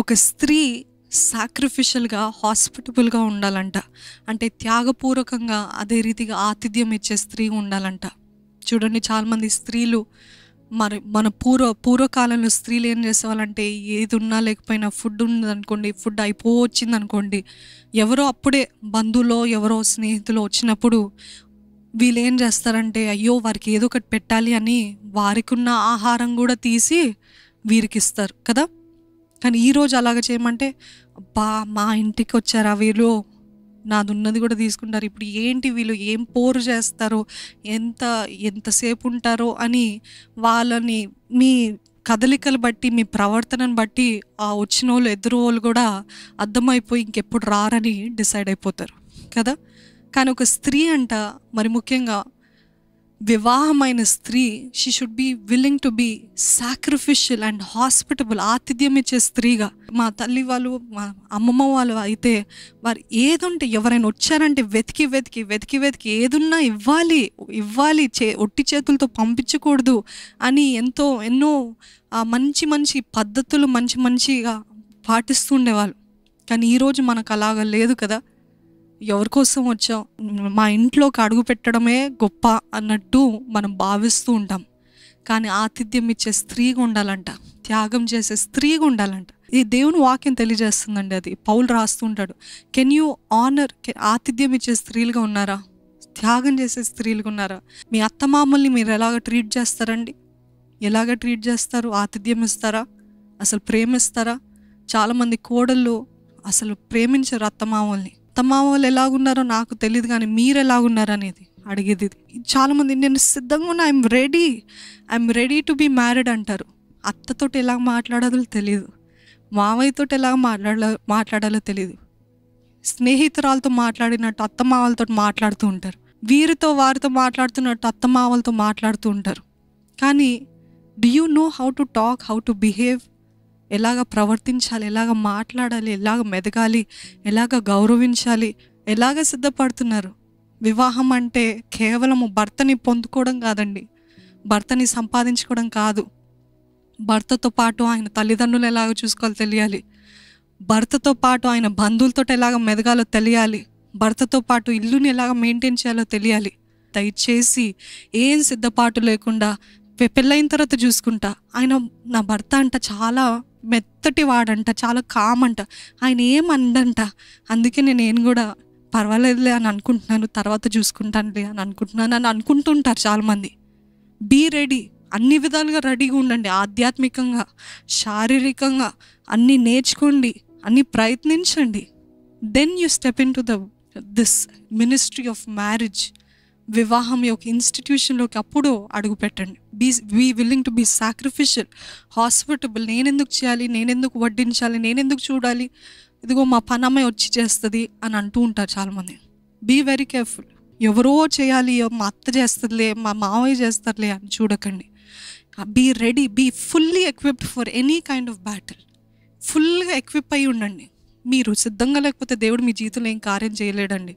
ఒక స్త్రీ సాక్రిఫిషియల్గా హాస్పిటబుల్గా ఉండాలంట. అంటే త్యాగపూర్వకంగా అదే రీతిగా ఆతిథ్యం ఇచ్చే స్త్రీ ఉండాలంట. చూడండి, చాలామంది స్త్రీలు మన పూర్వకాలంలో స్త్రీలు ఏం చేసేవాళ్ళంటే, ఏది ఉన్నా లేకపోయినా ఫుడ్ ఉందనుకోండి, ఫుడ్ అయిపోవచ్చింది అనుకోండి, ఎవరో అప్పుడే బంధువులో ఎవరో స్నేహితులు వచ్చినప్పుడు వీళ్ళు ఏం చేస్తారంటే, అయ్యో వారికి ఏదో ఒకటి పెట్టాలి అని వారికి ఉన్న ఆహారం కూడా తీసి వీరికి ఇస్తారు కదా. కానీ ఈరోజు అలాగ చేయమంటే, అబ్బా మా ఇంటికి వచ్చారా వీళ్ళు, నాది ఉన్నది కూడా తీసుకుంటారు, ఇప్పుడు ఏంటి వీళ్ళు ఏం పోరు చేస్తారో, ఎంతసేపు ఉంటారో అని వాళ్ళని మీ కదలికలు బట్టి, మీ ప్రవర్తనను బట్టి ఆ వచ్చిన వాళ్ళు ఎదురు వాళ్ళు కూడా అర్థమైపోయి ఇంకెప్పుడు రారని డిసైడ్ అయిపోతారు కదా. కానీ ఒక స్త్రీ అంట, మరి ముఖ్యంగా వివాహమైన స్త్రీ, she should be willing to be sacrificial and hospitable, ఆతిథ్యం ఇచ్చే స్త్రీగా. మా తల్లి వాళ్ళు, మా అమ్మమ్మ వాళ్ళు అయితే వారు ఏదుంటే ఎవరైనా వచ్చారంటే వెతికి వెతికి వెతికి వెతికి ఏదున్నా ఇవ్వాలి ఒట్టి చేతులతో పంపించకూడదు అని ఎన్నో మంచి మంచి పద్ధతులు మంచిగా పాటిస్తూ ఉండేవాళ్ళు. కానీ ఈరోజు మనకు అలాగ లేదు కదా. ఎవరి కోసం వచ్చాం, మా ఇంట్లోకి అడుగు పెట్టడమే గొప్ప అన్నట్టు మనం భావిస్తూ ఉంటాం. కానీ ఆతిథ్యం ఇచ్చే స్త్రీగా ఉండాలంట, త్యాగం చేసే స్త్రీగా ఉండాలంట. ఈ దేవుని వాక్యం తెలియజేస్తుందండి. అది పౌలు రాస్తుంటాడు. కెన్ యూ ఆనర్, ఆతిథ్యం ఇచ్చే స్త్రీలుగా ఉన్నారా? త్యాగం చేసే స్త్రీలుగా ఉన్నారా? మీ అత్తమామల్ని మీరు ఎలాగ ట్రీట్ చేస్తారండి? ఎలాగ ట్రీట్ చేస్తారు? ఆతిథ్యం ఇస్తారా? అసలు ప్రేమిస్తారా? చాలామంది కోడళ్ళు అసలు ప్రేమించరు అత్తమామల్ని. అత్తమామలు ఎలాగున్నారో నాకు తెలియదు, కానీ మీరు ఎలాగున్నారు అనేది అడిగేది. చాలామంది నేను సిద్ధంగా ఉన్నా, I'm ready to be married అంటారు. అత్తతోటి ఎలా మాట్లాడాలో తెలియదు, మావయ్యతో ఎలా మాట్లాడాలో తెలియదు, స్నేహితురాలతో మాట్లాడినట్టు అత్తమామలతో మాట్లాడుతూ ఉంటారు, వారితో మాట్లాడుతున్నట్టు అత్తమామలతో మాట్లాడుతూ ఉంటారు. కానీ do you know how to talk, how to behave? ఎలాగ ప్రవర్తించాలి, ఎలాగ మాట్లాడాలి, ఎలాగ మెదగాలి, ఎలాగ గౌరవించాలి, ఎలాగ సిద్ధపడుతున్నారు? వివాహం అంటే కేవలము భర్తని పొందుకోవడం కాదండి, భర్తని సంపాదించుకోవడం కాదు. భర్తతో పాటు ఆయన తల్లిదండ్రులు ఎలాగ చూసుకోవాలో తెలియాలి, భర్తతో పాటు ఆయన బంధువులతో ఎలాగ మెదగాలో తెలియాలి, భర్తతో పాటు ఇల్లుని ఎలాగ మెయింటైన్ చేయాలో తెలియాలి. దయచేసి ఏం సిద్ధపాటు లేకుండా పెళ్ళైన తర్వాత చూసుకుంటా, ఆయన నా భర్త అంట చాలా మెత్తటి వాడంట, చాలా కామంట, ఆయన ఏమండంట, అందుకే నేను కూడా పర్వాలేదులే అని అనుకుంటున్నాను, తర్వాత చూసుకుంటానులే అని అనుకుంటుంటారు చాలామంది. బీ రెడీ, అన్ని విధాలుగా రెడీగా ఉండండి. ఆధ్యాత్మికంగా, శారీరకంగా అన్నీ నేర్చుకోండి, అన్నీ ప్రయత్నించండి. Then you step into this ministry of marriage, వివాహం యొక్క ఇన్స్టిట్యూషన్లోకి అప్పుడు అడుగు పెట్టండి. Be willing to be sacrificial, hospitable. నేనెందుకు చేయాలి, నేనెందుకు వడ్డించాలి, నేనెందుకు చూడాలి, ఇదిగో మా పనమ్మాయి వచ్చి చేస్తుంది అని అంటూ ఉంటారు చాలామంది. Be very careful. ఎవరో చేయాలి, మా అత్త చేస్తుందిలే, మా మావయ్య చేస్తారులే అని చూడకండి. Be ready, be fully equipped for any kind of battle. ఫుల్గా ఎక్విప్ అయి ఉండండి. మీరు సిద్ధంగా లేకపోతే దేవుడు మీ జీవితంలో ఏం కార్యం చేయలేడండి.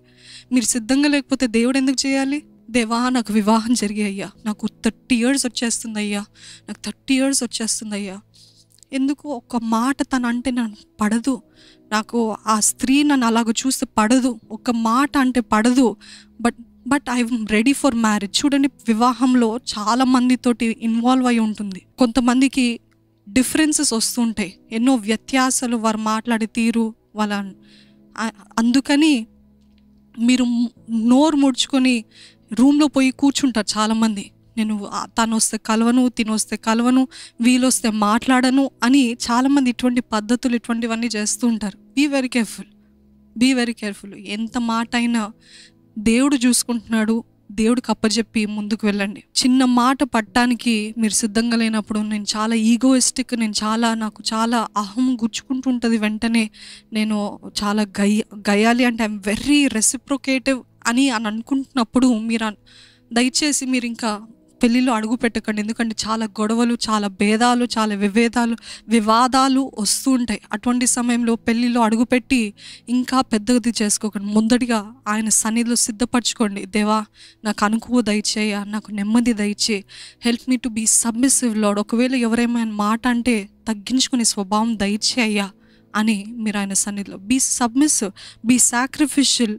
మీరు సిద్ధంగా లేకపోతే దేవుడు ఎందుకు చేయాలి? దేవా నాకు వివాహం జరిగాయ్యా, నాకు 30 years వచ్చేస్తుంది అయ్యా, నాకు 30 years వచ్చేస్తుంది అయ్యా, ఎందుకు ఒక్క మాట తనంటే నాకు పడదు, నాకు ఆ స్త్రీ నన్ను అలాగ చూస్తే పడదు, ఒక్క మాట అంటే పడదు, but I'm ready for marriage. చూడండి, వివాహంలో చాలా మందితోటి ఇన్వాల్వ్ అయి ఉంటుంది. కొంతమందికి డిఫరెన్సెస్ వస్తుంటాయి, ఎన్నో వ్యత్యాసాలు, వారు మాట్లాడే తీరు అందుకని మీరు నోరు ముడుచుకొని రూమ్లో పోయి కూర్చుంటారు చాలామంది. నేను తను వస్తే కలవను, తినొస్తే కలవను, వీలొస్తే మాట్లాడను అని చాలామంది ఇటువంటి పద్ధతులు ఇటువంటివన్నీ చేస్తూ ఉంటారు. Be very careful. ఎంత మాట అయినా దేవుడు చూసుకుంటున్నాడు, దేవుడికి అప్పచెప్పి ముందుకు వెళ్ళండి. చిన్న మాట పట్టడానికి మీరు సిద్ధంగా లేనప్పుడు నేను చాలా ఈగోయిస్టిక్, నాకు చాలా అహం గుచ్చుకుంటుంటుంది, వెంటనే నేను చాలా గయ్యాలి అంటే ఐఎమ్ వెరీ రెసిప్రొకేటివ్ అని అనుకుంటున్నప్పుడు దయచేసి మీరు ఇంకా పెళ్ళిలో అడుగు పెట్టకండి. ఎందుకంటే చాలా గొడవలు, చాలా భేదాలు, చాలా వివాదాలు వస్తూ ఉంటాయి. అటువంటి సమయంలో పెళ్ళిలో అడుగుపెట్టి ఇంకా పెద్దది చేసుకోకండి. ముందటిగా ఆయన సన్నిధిలో సిద్ధపరచుకోండి. దేవా నాకు అనుకువ దయచేయ, నాకు నెమ్మది దయచే, help me to be submissive Lord. ఒకవేళ ఎవరేమైనా మాట అంటే తగ్గించుకునే స్వభావం దయచేయ్యా అని మీరు ఆయన సన్నిధిలో బీ సబ్మిసివ్, బీ సాక్రిఫిషియల్